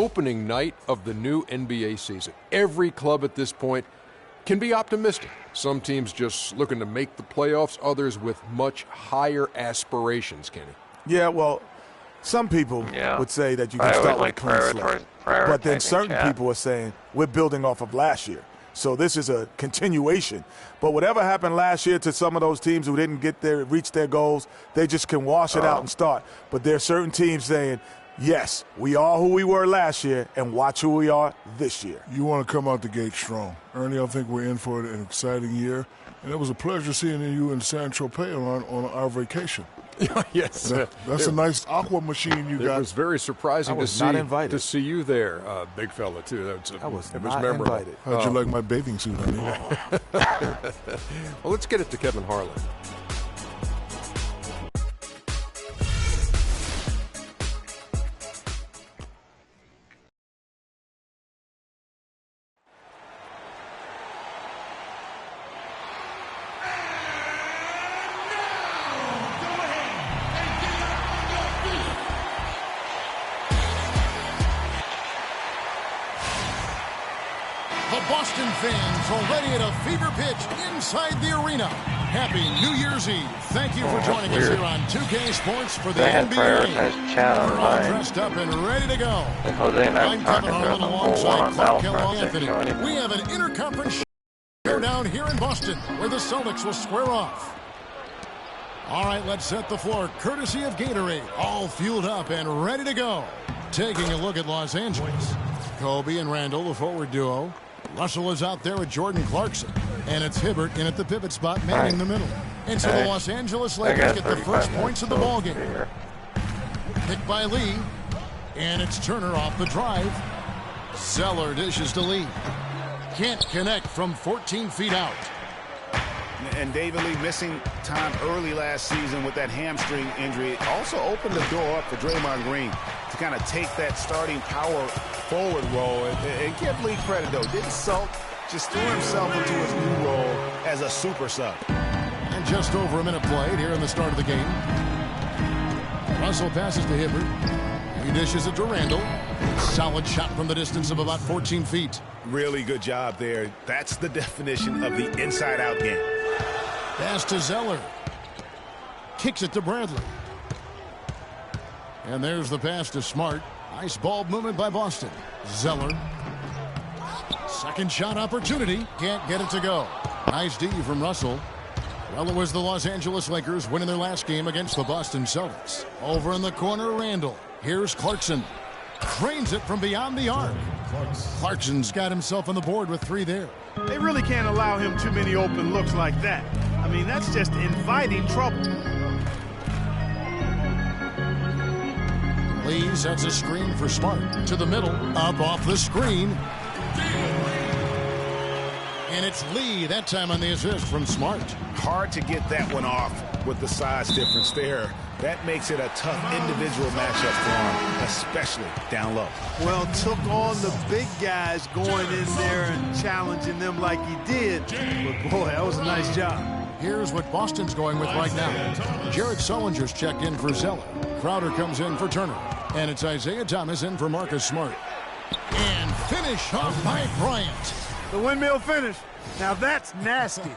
opening night of the new NBA season. Every club at this point can be optimistic. Some teams just looking to make the playoffs, others with much higher aspirations, Kenny. Yeah, well, some people would say that you can start with a clean slate. But then certain people are saying we're building off of last year. So this is a continuation. But whatever happened last year to some of those teams who didn't reach their goals, they just can wash it out and start. But there are certain teams saying, yes, we are who we were last year, and watch who we are this year. You want to come out the gate strong. Ernie, I think we're in for an exciting year. And it was a pleasure seeing you in San Tropez on our vacation. Yes. That's a nice aqua machine you got. It was very surprising to see you there, big fella, too. I was memorable. invited. How'd you like my bathing suit, honey? Well, let's get it to Kevin Harlan. Boston fans already at a fever pitch inside the arena. Happy New Year's Eve. Thank you for joining us here on 2K Sports for the NBA. We're all dressed up and ready to go. I'm Kevin Harlan alongside Clark Anthony. We have an interconference showdown here in Boston where the Celtics will square off. All right, let's set the floor courtesy of Gatorade. All fueled up and ready to go. Taking a look at Los Angeles. Kobe and Randall, the forward duo. Russell is out there with Jordan Clarkson. And it's Hibbert in at the pivot spot, manning the middle. And so the Los Angeles Lakers get the first points of the ballgame. Picked by Lee. And it's Turner off the drive. Zeller dishes to Lee. Can't connect from 14 feet out. And David Lee missing time early last season with that hamstring injury also opened the door up for Draymond Green to kind of take that starting power forward role. And give Lee credit, though. Didn't sulk, just threw himself into his new role as a super sub. And just over a minute played here in the start of the game. Russell passes to Hibbert. He dishes it to Randall. Solid shot from the distance of about 14 feet. Really good job there. That's the definition of the inside-out game. Pass to Zeller. Kicks it to Bradley. And there's the pass to Smart. Nice ball movement by Boston. Zeller. Second shot opportunity. Can't get it to go. Nice D from Russell. Well, it was the Los Angeles Lakers winning their last game against the Boston Celtics. Over in the corner, Randall. Here's Clarkson. Drains it from beyond the arc. Clarkson's got himself on the board with 3 there. They really can't allow him too many open looks like that. I mean, that's just inviting trouble. Lee sets a screen for Smart. To the middle. Up off the screen. And it's Lee that time on the assist from Smart. Hard to get that one off with the size difference there. That makes it a tough individual matchup for him, especially down low. Well, took on the big guys going in there and challenging them like he did. But, boy, that was a nice job. Here's what Boston's going with right now. Jared Sullinger's checked in for Zeller. Crowder comes in for Turner. And it's Isaiah Thomas in for Marcus Smart. And finish off by Bryant. The windmill finish. Now that's nasty.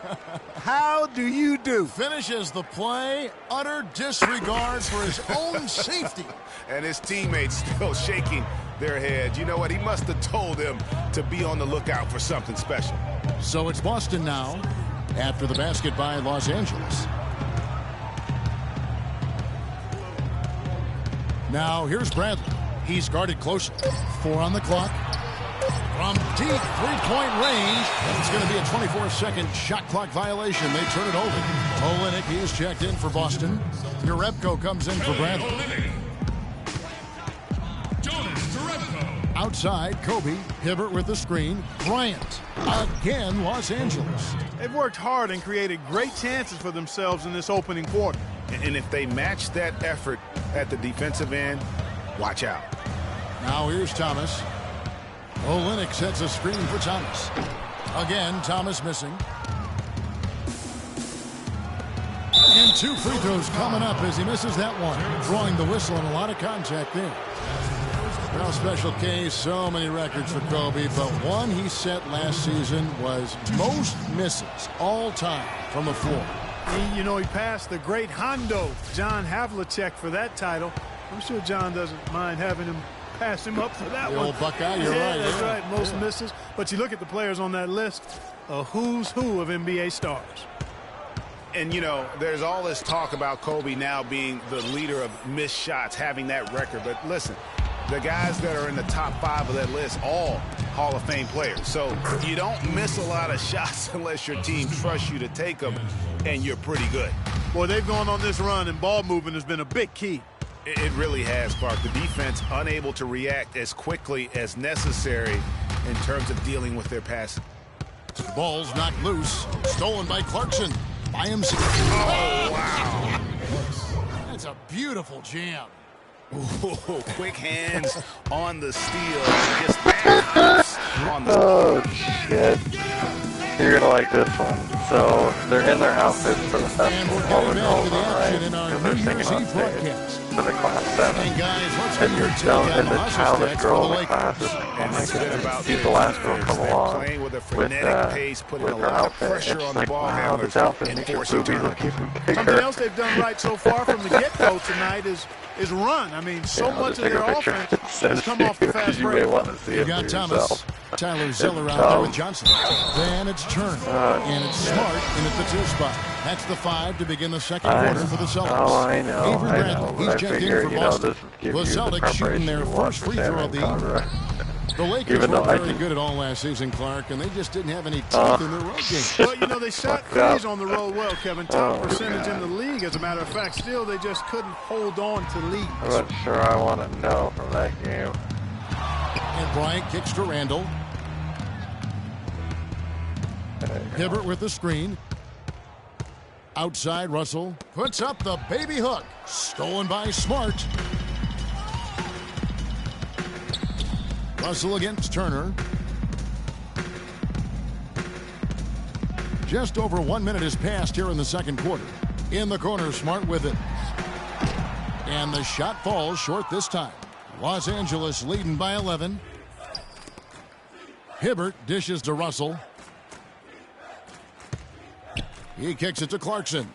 How do you do? Finishes the play. Utter disregard for his own safety. And his teammates still shaking their heads. You know what? He must have told them to be on the lookout for something special. So it's Boston now after the basket by Los Angeles. Now here's Bradley. He's guarded closely. 4 on the clock. From deep three-point range, it's going to be a 24-second shot clock violation. They turn it over. Olynyk, he is checked in for Boston. Jerebko comes in for Bradley. Outside, Kobe. Hibbert with the screen. Bryant. Again, Los Angeles. They've worked hard and created great chances for themselves in this opening quarter. And if they match that effort at the defensive end, watch out. Now here's Thomas. Olynyk sets a screen for Thomas. Again, Thomas missing. And 2 free throws coming up as he misses that one. Drawing the whistle and a lot of contact there. Well, special case, so many records for Kobe, but one he set last season was most misses all time from the floor. He passed the great Hondo, John Havlicek, for that title. I'm sure John doesn't mind having him pass him up for that one. Old Buckeye, you're right. That's right, most misses. But you look at the players on that list, a who's who of NBA stars. And, there's all this talk about Kobe now being the leader of missed shots, having that record. But listen, the guys that are in the top 5 of that list, all Hall of Fame players. So you don't miss a lot of shots unless your team trusts you to take them, and you're pretty good. Boy, they've gone on this run, and ball movement has been a big key. It really has, Clark. The defense unable to react as quickly as necessary in terms of dealing with their passing. The ball's knocked loose, stolen by Clarkson. By himself. Oh, wow. That's a beautiful jam. Ooh, quick hands on the steal. Just hops on the Oh, shit. You're going to like this one. So, they're in their outfits for the festival all the girls, right? Because they're singing on stage for the class 7. And you're telling the childish girl in the class is she's the last girl to come along with her outfit. It's like, wow, this outfit makes your boobies look even bigger. Something else they've done right so far from the get-go tonight is run. I mean, so much of their offense has come off the fast break. You got Thomas. Tyler Zeller out there with Johnson. Then it's Turner. And it's Smart in at the 2 spot. That's the 5 to begin the second quarter for the Celtics. Oh, I know. He's checked in for Boston. The Celtics shooting their first free throw of the evening. The Lakers were very good at all last season, Clark, and they just didn't have any teeth in their road game. Well, they shot threes on the road well, Kevin. Top percentage in the league, as a matter of fact. Still, they just couldn't hold on to leads. I'm not sure I want to know from that game. And Bryant kicks to Randall. Hibbert with the screen. Outside, Russell puts up the baby hook. Stolen by Smart. Russell against Turner. Just over 1 minute has passed here in the second quarter. In the corner, Smart with it. And the shot falls short this time. Los Angeles leading by 11. Hibbert dishes to Russell. He kicks it to Clarkson.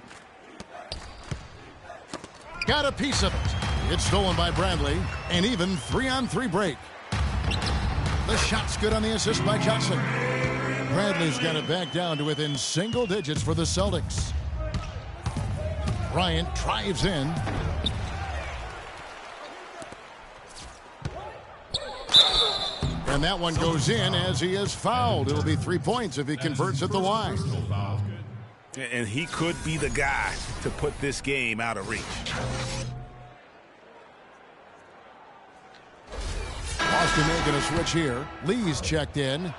Got a piece of it. It's stolen by Bradley. An even 3-on-3 break. The shot's good on the assist by Johnson. Bradley's got it back down to within single digits for the Celtics. Bryant drives in. And that one goes in as he is fouled. It'll be 3 points if he converts at the line. And he could be the guy to put this game out of reach. Boston making a switch here. Lee's checked in.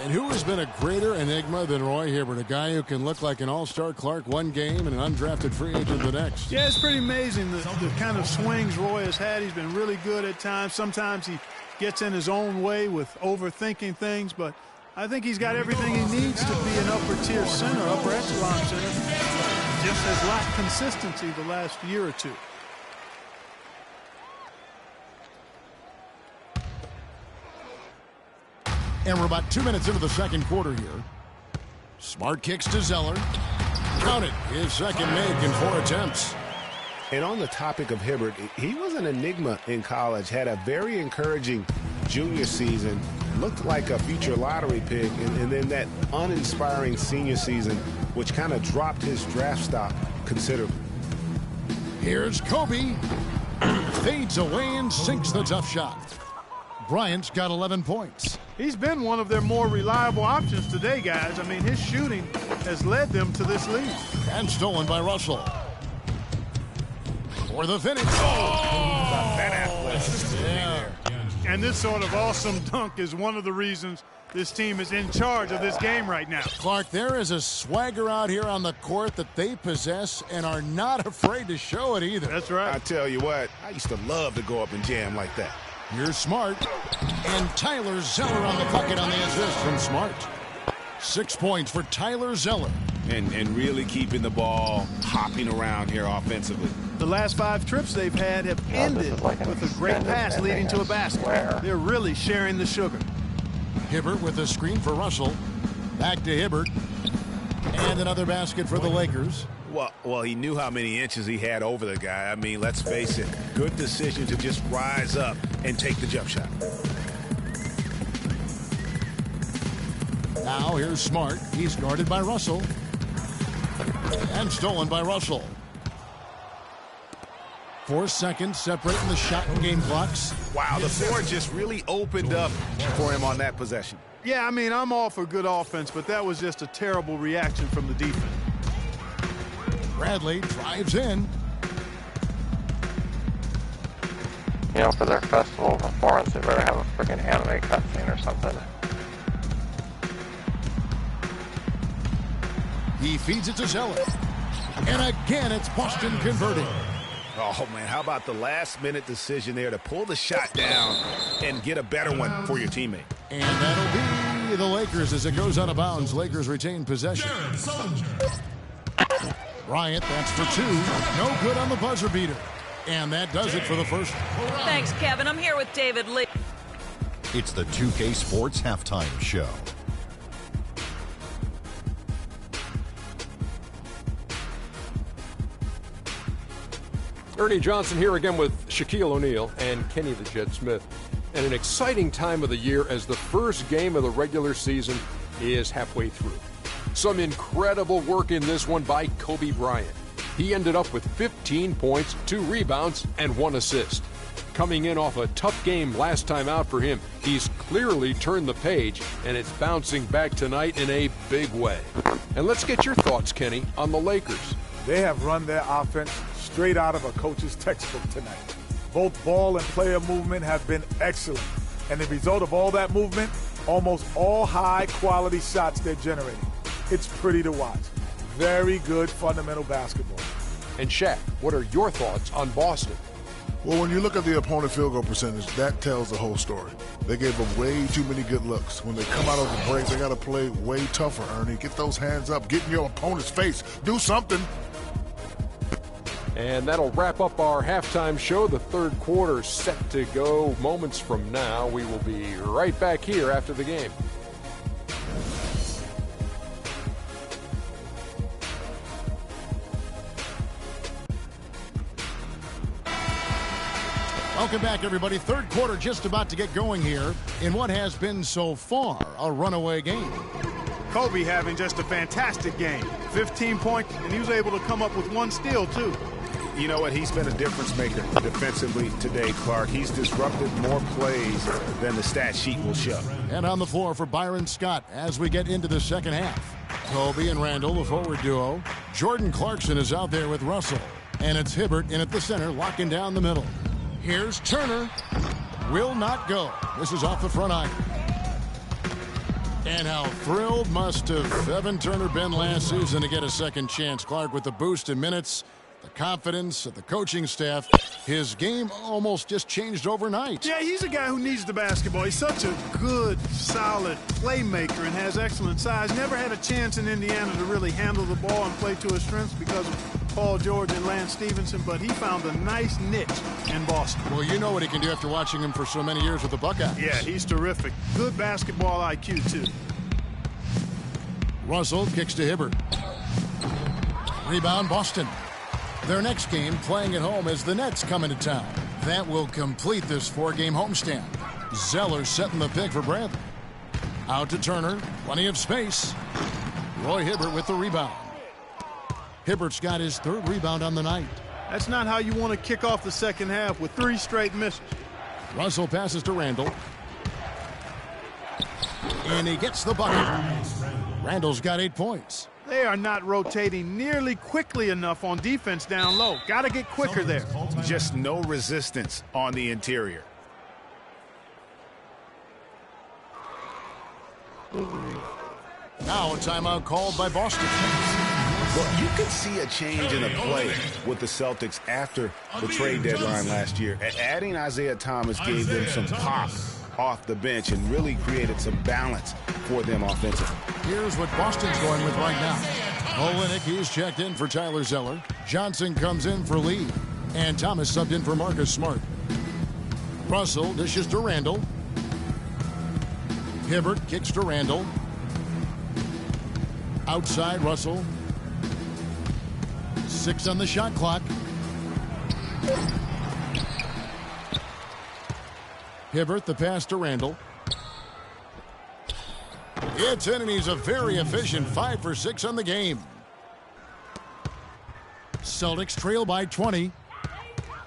And who has been a greater enigma than Roy Hibbert? A guy who can look like an all-star Clark one game and an undrafted free agent the next. Yeah, it's pretty amazing the kind of swings Roy has had. He's been really good at times. Sometimes he gets in his own way with overthinking things, but I think he's got everything he needs to be an upper-tier center, upper echelon center. Just has lacked consistency the last year or two. And we're about 2 minutes into the second quarter here. Smart kicks to Zeller. Count it. His second make in 4 attempts. And on the topic of Hibbert, he was an enigma in college, had a very encouraging junior season, looked like a future lottery pick, and then that uninspiring senior season, which kind of dropped his draft stock considerably. Here's Kobe. Fades away and sinks the tough shot. Bryant's got 11 points. He's been one of their more reliable options today, guys. I mean, his shooting has led them to this lead. And stolen by Russell. For the finish. Yeah. And this sort of awesome dunk is one of the reasons this team is in charge of this game right now. Clark, there is a swagger out here on the court that they possess and are not afraid to show it either. That's right. I tell you what, I used to love to go up and jam like that. Here's Smart. And Tyler Zeller on the bucket on the assist from Smart. 6 points for Tyler Zeller. And really keeping the ball hopping around here offensively. The last 5 trips they've had have ended with a great pass leading to a basket. They're really sharing the sugar. Hibbert with a screen for Russell. Back to Hibbert. And another basket for the Lakers. Well, he knew how many inches he had over the guy. I mean, let's face it, good decision to just rise up and take the jump shot. Now here's Smart. He's guarded by Russell. And stolen by Russell. 4 seconds separating the shot and game clocks. Wow, the floor just really opened up for him on that possession. Yeah, I mean, I'm all for good offense, but that was just a terrible reaction from the defense. Bradley drives in. You know, for their festival performance, they better have a freaking anime cutscene or something. He feeds it to Zeller. And again, it's Boston converting. Oh, man, how about the last-minute decision there to pull the shot down and get a better one for your teammate? And that'll be the Lakers as it goes out of bounds. Lakers retain possession. Bryant, that's for 2. No good on the buzzer beater. And that does it for the first. Thanks, Kevin. I'm here with David Lee. It's the 2K Sports Halftime Show. Ernie Johnson here again with Shaquille O'Neal and Kenny the Jet Smith. And an exciting time of the year as the first game of the regular season is halfway through. Some incredible work in this one by Kobe Bryant. He ended up with 15 points, 2 rebounds, and 1 assist. Coming in off a tough game last time out for him, he's clearly turned the page, and it's bouncing back tonight in a big way. And let's get your thoughts, Kenny, on the Lakers. They have run their offense straight out of a coach's textbook tonight. Both ball and player movement have been excellent. And the result of all that movement, almost all high-quality shots they're generating. It's pretty to watch. Very good fundamental basketball. And Shaq, what are your thoughts on Boston? Well, when you look at the opponent field goal percentage, that tells the whole story. They gave them way too many good looks. When they come out of the break, they got to play way tougher, Ernie. Get those hands up. Get in your opponent's face. Do something. And that'll wrap up our halftime show. The third quarter set to go moments from now. We will be right back here after the game. Welcome back, everybody. Third quarter just about to get going here in what has been so far a runaway game. Kobe having just a fantastic game. 15 points, and he was able to come up with 1 steal, too. You know what? He's been a difference maker defensively today, Clark. He's disrupted more plays than the stat sheet will show. And on the floor for Byron Scott as we get into the second half. Kobe and Randall, the forward duo. Jordan Clarkson is out there with Russell. And it's Hibbert in at the center, locking down the middle. Here's Turner. Will not go. This is off the front iron. And how thrilled must have Evan Turner been last season to get a second chance. Clark with the boost in minutes, the confidence of the coaching staff. His game almost just changed overnight. Yeah, he's a guy who needs the basketball. He's such a good, solid playmaker and has excellent size. Never had a chance in Indiana to really handle the ball and play to his strengths because of Paul George and Lance Stevenson, but he found a nice niche in Boston. Well, you know what he can do after watching him for so many years with the Buckeyes. Yeah, he's terrific. Good basketball IQ, too. Russell kicks to Hibbert. Rebound, Boston. Their next game, playing at home, as the Nets come into town. That will complete this 4-game homestand. Zeller setting the pick for Bradley. Out to Turner. Plenty of space. Roy Hibbert with the rebound. Hibbert's got his 3rd rebound on the night. That's not how you want to kick off the second half with 3 straight misses. Russell passes to Randall. And he gets the bucket. Randall's got 8 points. They are not rotating nearly quickly enough on defense down low. Got to get quicker there. Just no resistance on the interior. Now a timeout called by Boston. Well, you could see a change in the play with the Celtics after the trade deadline last year. Adding Isaiah Thomas gave them some pop off the bench and really created some balance for them offensively. Here's what Boston's going with right now. Olenek, he's checked in for Tyler Zeller. Johnson comes in for Lee. And Thomas subbed in for Marcus Smart. Russell dishes to Randall. Hibbert kicks to Randall. Outside Russell. 6 on the shot clock. Hibbert the pass to Randall. It's in, and he's a very efficient 5 for 6 on the game. Celtics trail by 20.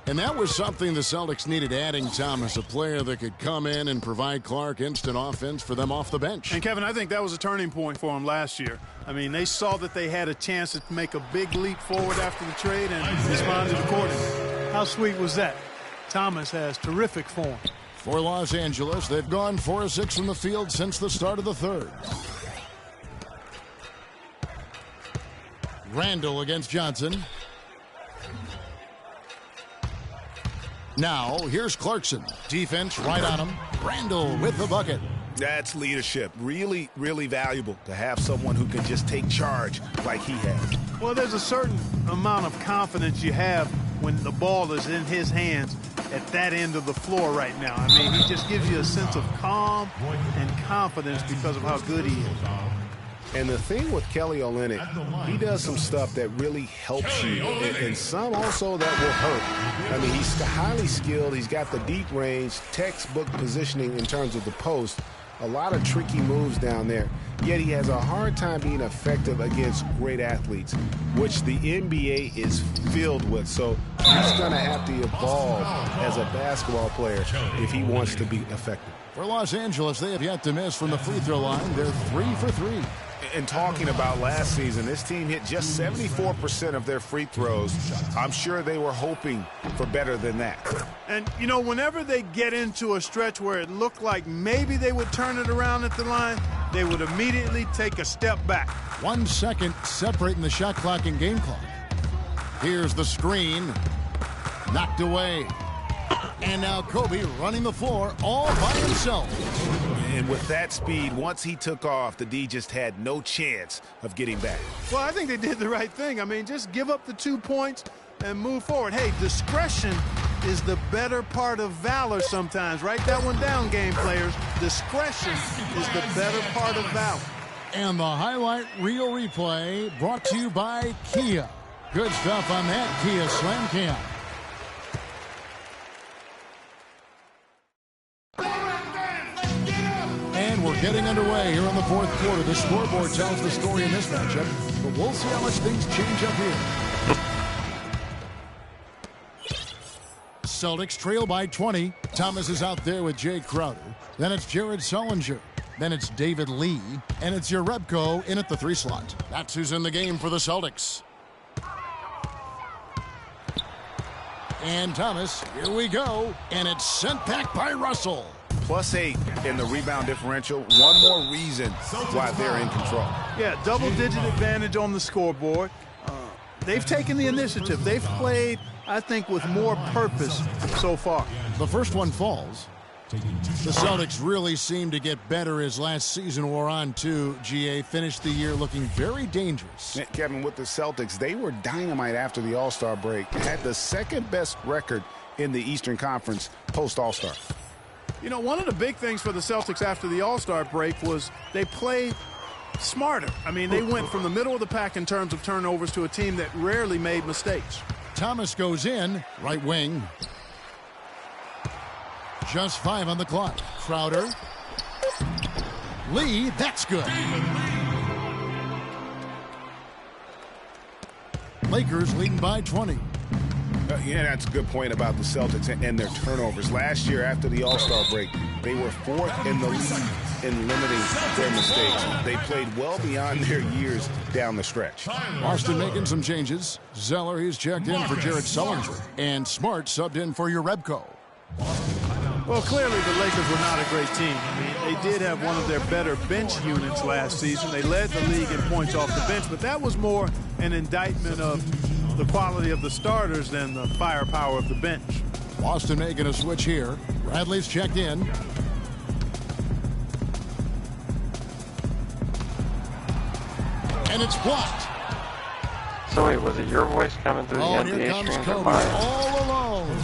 And that was something the Celtics needed, adding Thomas, a player that could come in and provide Clark instant offense for them off the bench. And, Kevin, I think that was a turning point for him last year. I mean, they saw that they had a chance to make a big leap forward after the trade and responded accordingly. How sweet was that? Thomas has terrific form. For Los Angeles, they've gone 4 of 6 from the field since the start of the third. Randall against Johnson. Now, here's Clarkson. Defense right on him. Randall with the bucket. That's leadership. Really, really valuable to have someone who can just take charge like he has. Well, there's a certain amount of confidence you have when the ball is in his hands at that end of the floor right now. I mean, he just gives you a sense of calm and confidence because of how good he is. And the thing with Kelly Olynyk, he does some stuff that really helps you, and some also that will hurt. I mean, he's highly skilled. He's got the deep range, textbook positioning in terms of the post. A lot of tricky moves down there. Yet he has a hard time being effective against great athletes, which the NBA is filled with. So he's going to have to evolve as a basketball player if he wants to be effective. For Los Angeles, they have yet to miss from the free throw line. They're 3 for 3. And talking about last season, this team hit just 74% of their free throws. I'm sure they were hoping for better than that. And, you know, whenever they get into a stretch where it looked like maybe they would turn it around at the line, they would immediately take a step back. 1 second separating the shot clock and game clock. Here's the screen. Knocked away. And now Kobe running the floor all by himself. And with that speed, once he took off, the D just had no chance of getting back. Well, I think they did the right thing. I mean, just give up the 2 points and move forward. Hey, discretion is the better part of valor sometimes. Write that one down, game players. Discretion is the better part of valor. And the highlight reel replay brought to you by Kia. Good stuff on that Kia Slam Cam. And we're getting underway here in the fourth quarter. The scoreboard tells the story in this matchup, but we'll see how much things change up here. Celtics trail by 20. Thomas is out there with Jay Crowder. Then it's Jared Sullinger. Then it's David Lee. And it's Jerebko in at the 3 slot. That's who's in the game for the Celtics. And Thomas, here we go. And it's sent back by Russell. +8 in the rebound differential. One more reason why they're in control. Yeah, double-digit advantage on the scoreboard. They've taken the initiative. They've played, I think, with more purpose so far. The first one falls. The Celtics really seem to get better as last season wore on, too. GA finished the year looking very dangerous. Kevin, with the Celtics, they were dynamite after the All-Star break. Had the second-best record in the Eastern Conference post-All-Star. You know, one of the big things for the Celtics after the All-Star break was they played smarter. I mean, they went from the middle of the pack in terms of turnovers to a team that rarely made mistakes. Thomas goes in, right wing. Just 5 on the clock. Crowder. Lee, that's good. Lakers leading by 20. Yeah, that's a good point about the Celtics and their turnovers. Last year, after the All-Star break, they were 4th in the league in limiting their mistakes. They played well beyond their years down the stretch. Boston making some changes. Zeller, he's checked in for Jared Sullinger. And Smart subbed in for Jerebko. Well, clearly the Lakers were not a great team. I mean, they did have one of their better bench units last season. They led the league in points off the bench, but that was more an indictment of the quality of the starters than the firepower of the bench. Boston making a switch here. Bradley's checked in. And it's blocked. So wait, was it your voice coming through the NBA stream or mine? All alone.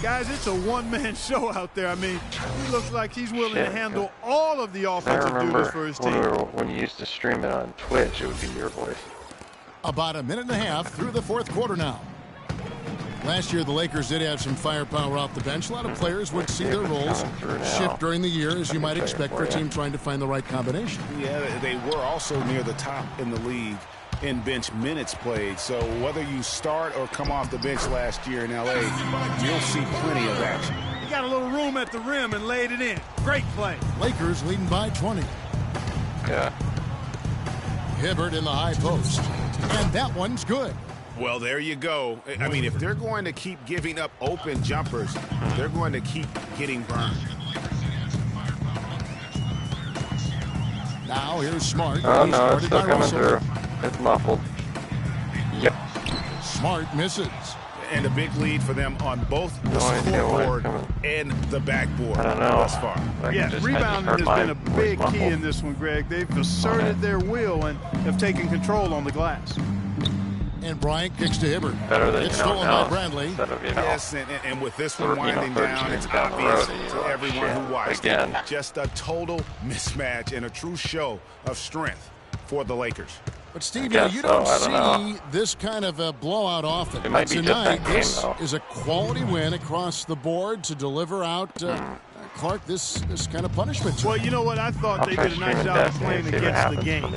Guys, it's a one-man show out there. I mean, he looks like he's willing to handle all of the offensive duties for his team. When you used to stream it on Twitch, it would be your voice. About a minute and a half through the fourth quarter now. Last year, the Lakers did have some firepower off the bench. A lot of players would see their roles shift during the year, as you might expect for a team trying to find the right combination. Yeah, they were also near the top in the league in bench minutes played. So whether you start or come off the bench last year in L.A., you'll see plenty of action. He got a little room at the rim and laid it in. Great play. Lakers leading by 20. Yeah. Hibbert in the high post. And that one's good. Well, there you go. I mean, if they're going to keep giving up open jumpers, they're going to keep getting burned. Now here's Smart. Oh, no, it's still coming through. It's muffled. Yep. Smart misses. And a big lead for them on both the scoreboard and the backboard thus far. Yeah, rebounding has been a big key in this one, Greg. They've asserted their will and have taken control on the glass. And Bryant kicks to Hibbert. Better than it's stolen by Bradley. Yes, and with this one winding down, it's obvious to everyone who watched it. Just a total mismatch and a true show of strength for the Lakers. But, Steve, you don't see this kind of a blowout often. But tonight, this is a quality win across the board to deliver out, Clark, this kind of punishment. Well, you know what? I thought they did a nice job of playing against the game.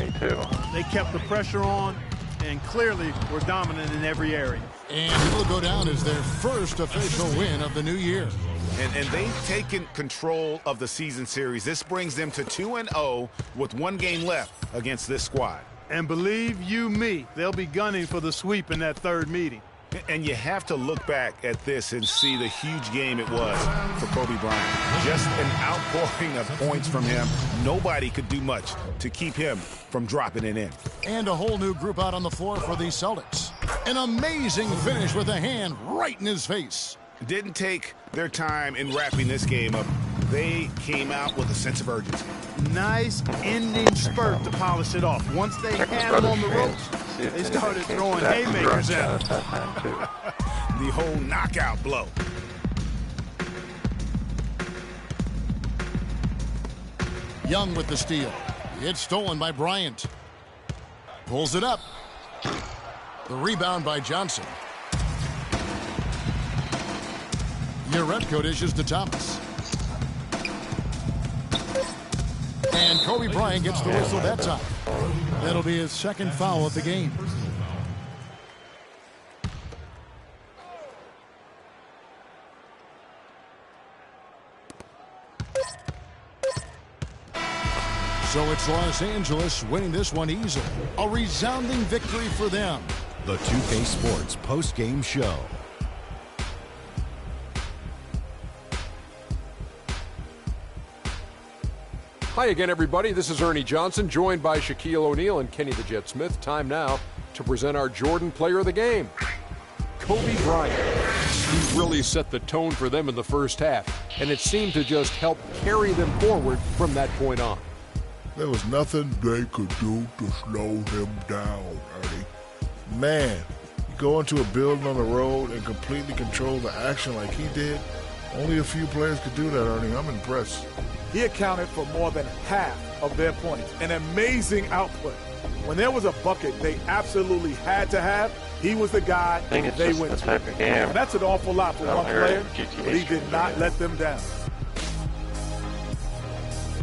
They kept the pressure on and clearly were dominant in every area. And it will go down as their first official win of the new year. And they've taken control of the season series. This brings them to 2-0 with one game left against this squad. And believe you me, they'll be gunning for the sweep in that third meeting. And you have to look back at this and see the huge game it was for Kobe Bryant. Just an outpouring of points from him. Nobody could do much to keep him from dropping it in. And a whole new group out on the floor for the Celtics. An amazing finish with a hand right in his face. Didn't take their time in wrapping this game up. They came out with a sense of urgency. Nice ending spurt to polish it off. Once they had him on the ropes, they started throwing haymakers at him. The whole knockout blow. Young with the steal. It's stolen by Bryant. Pulls it up. The rebound by Johnson. Yerebko dishes to Thomas. And Kobe Bryant gets the whistle that time. That'll be his second foul of the game. So it's Los Angeles winning this one easily. A resounding victory for them. The 2K Sports post-game show. Hi again, everybody. This is Ernie Johnson, joined by Shaquille O'Neal and Kenny the Jet Smith. Time now to present our Jordan Player of the Game, Kobe Bryant. He really set the tone for them in the first half, and it seemed to just help carry them forward from that point on. There was nothing they could do to slow him down, Ernie. Man, you go into a building on the road and completely control the action like he did. Only a few players could do that, Ernie. I'm impressed. He accounted for more than half of their points. An amazing output. When there was a bucket they absolutely had to have, he was the guy they went to. And that's an awful lot for one player, but he did not let them down.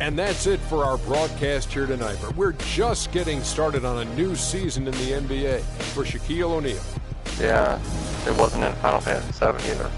And that's it for our broadcast here tonight. But we're just getting started on a new season in the NBA. For Shaquille O'Neal. Yeah, it wasn't in Final Fantasy VII either.